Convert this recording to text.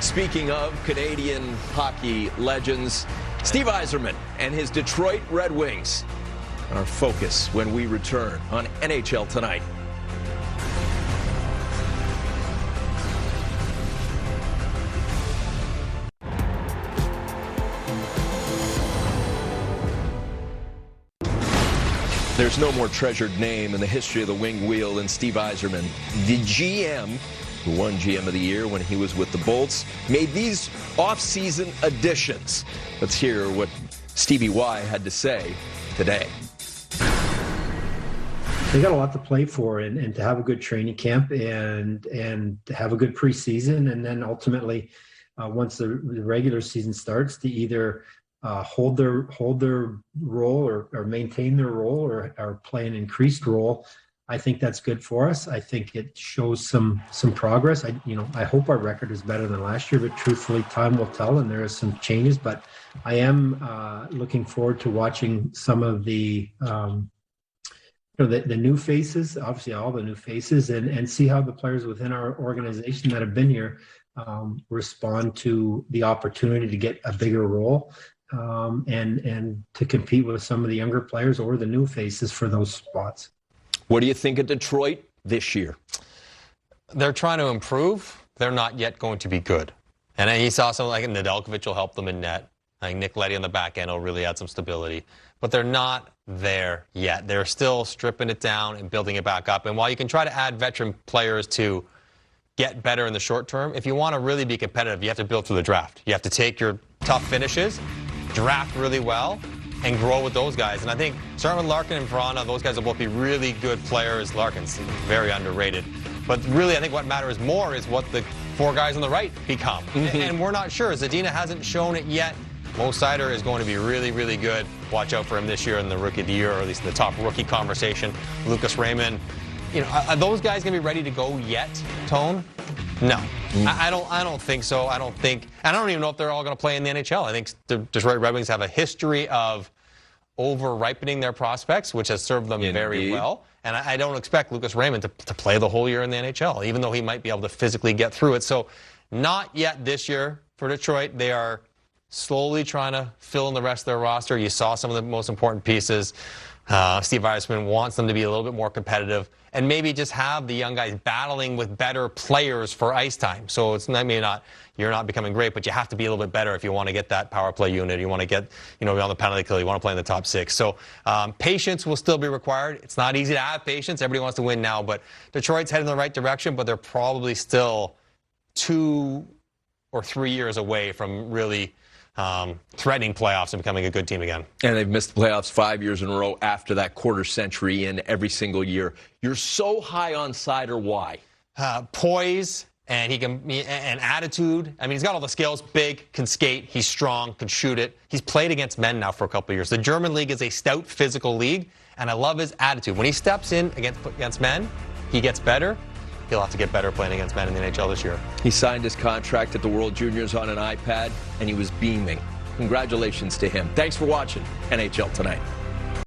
Speaking of Canadian hockey legends, Steve Yzerman and his Detroit Red Wings, our focus when we return on NHL Tonight. There's no more treasured name in the history of the wing wheel than Steve Yzerman. The GM, who won GM of the Year when he was with the Bolts, made these off-season additions. Let's hear what Stevie Y had to say today. They got a lot to play for, and to have a good training camp and to have a good preseason, and then ultimately, once the regular season starts, to either hold their role or maintain their role or play an increased role. I think that's good for us. I think it shows some progress. I hope our record is better than last year, but truthfully, time will tell, and there are some changes. But I am looking forward to watching some of the the new faces, obviously all the new faces, and see how the players within our organization that have been here respond to the opportunity to get a bigger role. And to compete with some of the younger players or the new faces for those spots. What do you think of Detroit this year? They're trying to improve. They're not yet going to be good. And he saw something like Nedeljkovic will help them in net. I think Nick Leddy on the back end will really add some stability. But they're not there yet. They're still stripping it down and building it back up. And while you can try to add veteran players to get better in the short term, if you want to really be competitive, you have to build through the draft. You have to take your tough finishes, draft really well, and grow with those guys. And I think starting with Larkin and Vrana, those guys will both be really good players. Larkin's very underrated. But really, I think what matters more is what the four guys on the right become. And we're not sure. Zadina hasn't shown it yet. Mo Seider is going to be really, really good. Watch out for him this year in the Rookie of the Year, or at least in the top rookie conversation. Lucas Raymond. Are those guys going to be ready to go yet, Tone? No. I don't think so. I don't even know if they're all going to play in the NHL. I think the Detroit Red Wings have a history of over-ripening their prospects, which has served them very well. And I don't expect Lucas Raymond to play the whole year in the NHL, even though he might be able to physically get through it. So not yet this year for Detroit. They are slowly trying to fill in the rest of their roster. You saw some of the most important pieces. Steve Yzerman wants them to be a little bit more competitive and maybe just have the young guys battling with better players for ice time. So it's you're not becoming great, but you have to be a little bit better if you want to get that power play unit. You want to get, on the penalty kill. You want to play in the top six. So patience will still be required. It's not easy to have patience. Everybody wants to win now, but Detroit's heading in the right direction, but they're probably still 2 or 3 years away from really threatening playoffs and becoming a good team again. And they've missed the playoffs 5 years in a row after that quarter century in every single year. You're so high on Seider. Why? Poise and and attitude. I mean, he's got all the skills. Big, can skate. He's strong, can shoot it. He's played against men now for a couple of years. The German league is a stout physical league, and I love his attitude. When he steps in against men, he gets better. He'll have to get better playing against men in the NHL this year. He signed his contract at the World Juniors on an iPad, and he was beaming. Congratulations to him. Thanks for watching NHL Tonight.